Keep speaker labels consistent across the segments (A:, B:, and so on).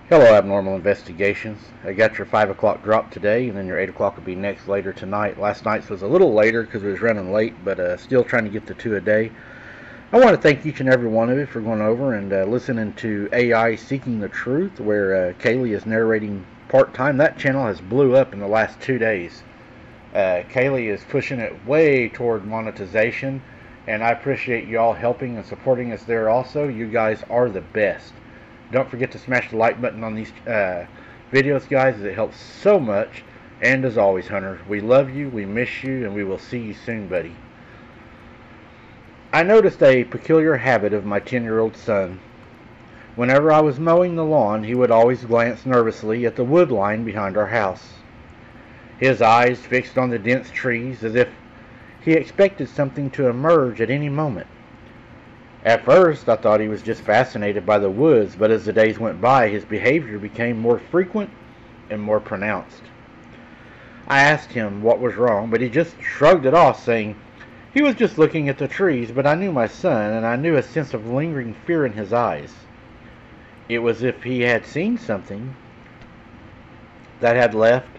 A: Hello, Abnormal Investigations. I got your 5 o'clock drop today, and then your 8 o'clock will be next later tonight. Last night's was a little later because it was running late, but still trying to get the 2 a day. I want to thank each and every one of you for going over and listening to AI Seeking the Truth, where Kaylee is narrating part-time. That channel has blew up in the last 2 days. Kaylee is pushing it way toward monetization, and I appreciate y'all helping and supporting us there also. You guys are the best. Don't forget to smash the like button on these videos, guys, as it helps so much. And as always, Hunter, we love you, we miss you, and we will see you soon, buddy. I noticed a peculiar habit of my 10-year-old son. Whenever I was mowing the lawn, he would always glance nervously at the wood line behind our house. His eyes fixed on the dense trees as if he expected something to emerge at any moment. At first, I thought he was just fascinated by the woods, but as the days went by, his behavior became more frequent and more pronounced. I asked him what was wrong, but he just shrugged it off, saying he was just looking at the trees, but I knew my son, and I knew a sense of lingering fear in his eyes. It was as if he had seen something that had left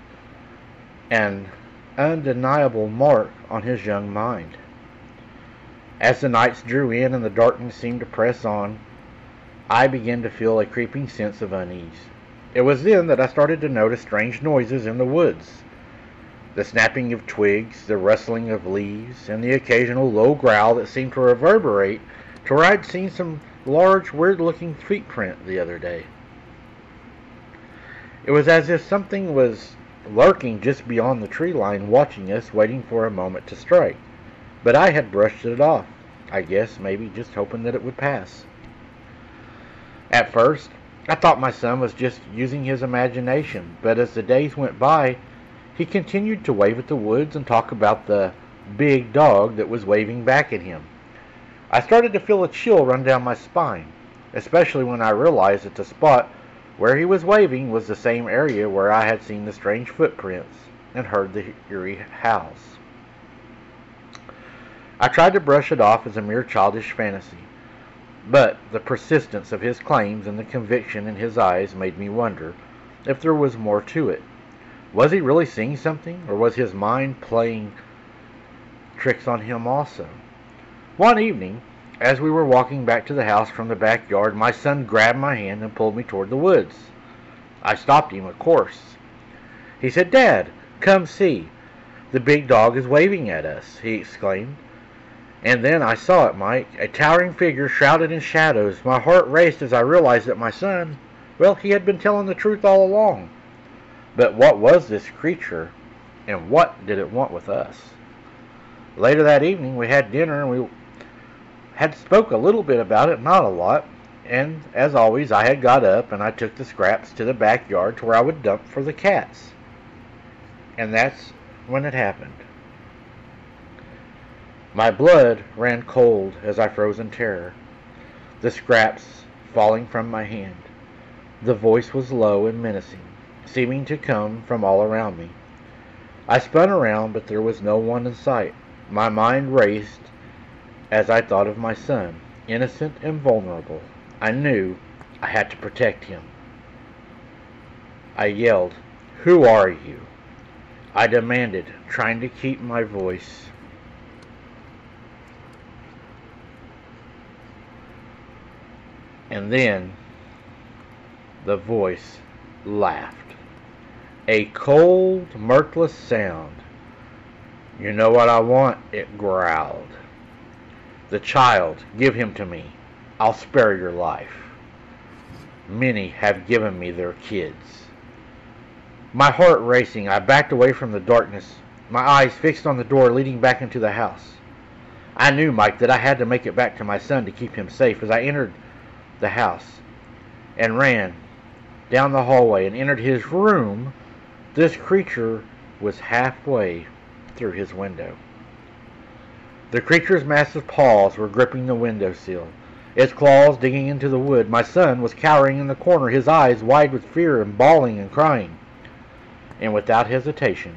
A: an undeniable mark on his young mind. As the nights drew in and the darkness seemed to press on, I began to feel a creeping sense of unease. It was then that I started to notice strange noises in the woods. The snapping of twigs, the rustling of leaves, and the occasional low growl that seemed to reverberate to where I'd seen some large, weird-looking footprint the other day. It was as if something was lurking just beyond the tree line, watching us, waiting for a moment to strike. But I had brushed it off, I guess, maybe just hoping that it would pass. At first, I thought my son was just using his imagination, but as the days went by, he continued to wave at the woods and talk about the big dog that was waving back at him. I started to feel a chill run down my spine, especially when I realized that the spot where he was waving was the same area where I had seen the strange footprints and heard the eerie howls. I tried to brush it off as a mere childish fantasy, but the persistence of his claims and the conviction in his eyes made me wonder if there was more to it. Was he really seeing something, or was his mind playing tricks on him also? One evening, as we were walking back to the house from the backyard, my son grabbed my hand and pulled me toward the woods. I stopped him, of course. He said, "Dad, come see. The big dog is waving at us," he exclaimed. And then I saw it, Mike, a towering figure shrouded in shadows. My heart raced as I realized that my son, well, he had been telling the truth all along. But what was this creature, and what did it want with us? Later that evening, we had dinner, and we had spoke a little bit about it, not a lot. And as always, I had got up, and I took the scraps to the backyard to where I would dump for the cats. And that's when it happened. My blood ran cold as I froze in terror, the scraps falling from my hand. The voice was low and menacing, seeming to come from all around me. I spun around, but there was no one in sight. My mind raced as I thought of my son, innocent and vulnerable. I knew I had to protect him. I yelled, "Who are you?" I demanded, trying to keep my voice. And then the voice laughed. A cold, mirthless sound. "You know what I want?" it growled. "The child, give him to me. I'll spare your life. Many have given me their kids." My heart racing, I backed away from the darkness, my eyes fixed on the door leading back into the house. I knew, Mike, that I had to make it back to my son to keep him safe. As I entered the house and ran down the hallway and entered his room, this creature was halfway through his window. The creature's massive paws were gripping the windowsill, its claws digging into the wood. My son was cowering in the corner, his eyes wide with fear and bawling and crying. And without hesitation,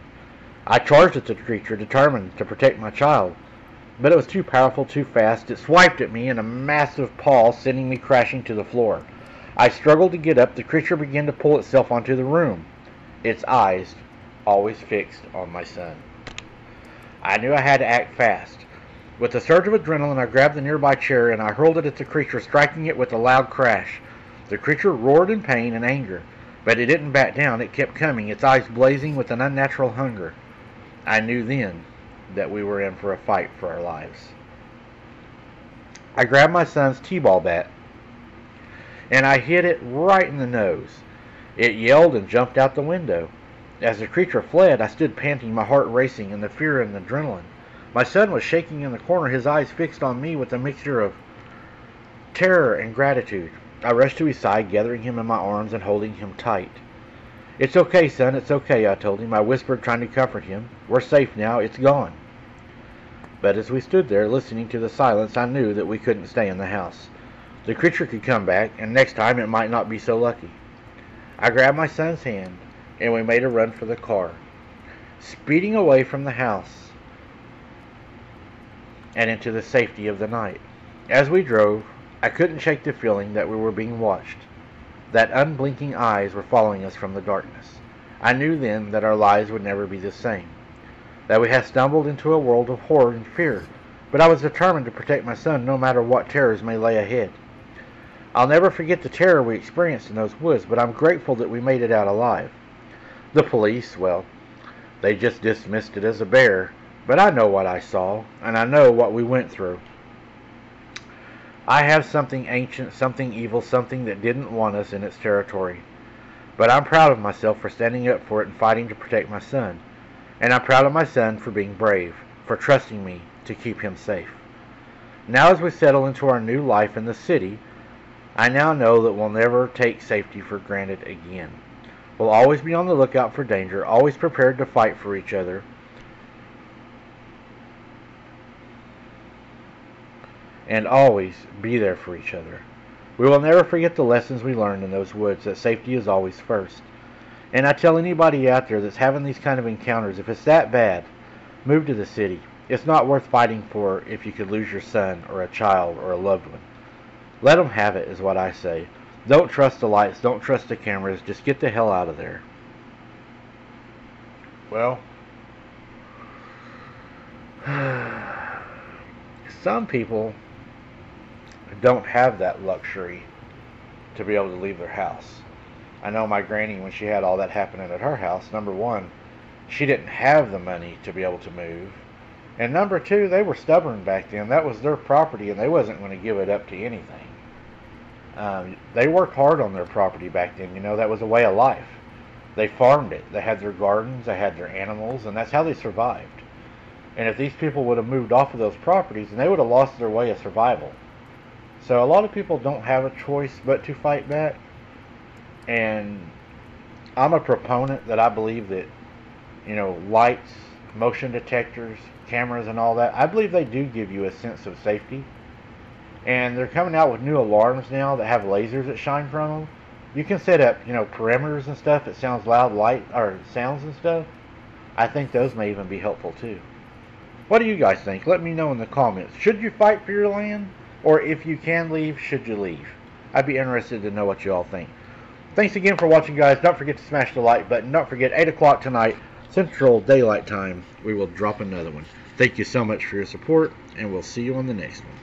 A: I charged at the creature, determined to protect my child. But it was too powerful, too fast. It swiped at me in a massive paw, sending me crashing to the floor. I struggled to get up. The creature began to pull itself onto the room, its eyes always fixed on my son. I knew I had to act fast. With a surge of adrenaline, I grabbed the nearby chair and I hurled it at the creature, striking it with a loud crash. The creature roared in pain and anger, but it didn't back down. It kept coming, its eyes blazing with an unnatural hunger. I knew then that we were in for a fight for our lives. I grabbed my son's t-ball bat and I hit it right in the nose. It yelled and jumped out the window. As the creature fled, I stood panting, my heart racing in the fear and adrenaline. My son was shaking in the corner, his eyes fixed on me with a mixture of terror and gratitude. I rushed to his side, gathering him in my arms and holding him tight. "It's okay, son, it's okay," I told him. I whispered, trying to comfort him. "We're safe now, it's gone." But as we stood there, listening to the silence, I knew that we couldn't stay in the house. The creature could come back, and next time it might not be so lucky. I grabbed my son's hand, and we made a run for the car, speeding away from the house and into the safety of the night. As we drove, I couldn't shake the feeling that we were being watched, that unblinking eyes were following us from the darkness. I knew then that our lives would never be the same, that we had stumbled into a world of horror and fear, but I was determined to protect my son no matter what terrors may lay ahead. I'll never forget the terror we experienced in those woods, but I'm grateful that we made it out alive. The police, well, they just dismissed it as a bear, but I know what I saw, and I know what we went through. I have something ancient, something evil, something that didn't want us in its territory. But I'm proud of myself for standing up for it and fighting to protect my son. And I'm proud of my son for being brave, for trusting me to keep him safe. Now as we settle into our new life in the city, I now know that we'll never take safety for granted again. We'll always be on the lookout for danger, always prepared to fight for each other, and always be there for each other. We will never forget the lessons we learned in those woods, that safety is always first. And I tell anybody out there that's having these kind of encounters, if it's that bad, move to the city. It's not worth fighting for if you could lose your son or a child or a loved one. Let them have it, is what I say. Don't trust the lights, don't trust the cameras, just get the hell out of there. Well, some people don't have that luxury to be able to leave their house. I know my granny, when she had all that happening at her house, number one, she didn't have the money to be able to move. And number two, they were stubborn back then. That was their property, and they wasn't going to give it up to anything. They worked hard on their property back then. You know, that was a way of life. They farmed it. They had their gardens, they had their animals, and that's how they survived. And if these people would have moved off of those properties, then they would have lost their way of survival. So a lot of people don't have a choice but to fight back. And I'm a proponent that I believe that, you know, lights, motion detectors, cameras and all that, I believe they do give you a sense of safety. And they're coming out with new alarms now that have lasers that shine from them. You can set up, you know, perimeters and stuff that sounds loud light or sounds and stuff. I think those may even be helpful too. What do you guys think? Let me know in the comments. Should you fight for your land? Or if you can leave, should you leave? I'd be interested to know what you all think. Thanks again for watching, guys. Don't forget to smash the like button. Don't forget, 8 o'clock tonight, Central Daylight Time, we will drop another one. Thank you so much for your support, and we'll see you on the next one.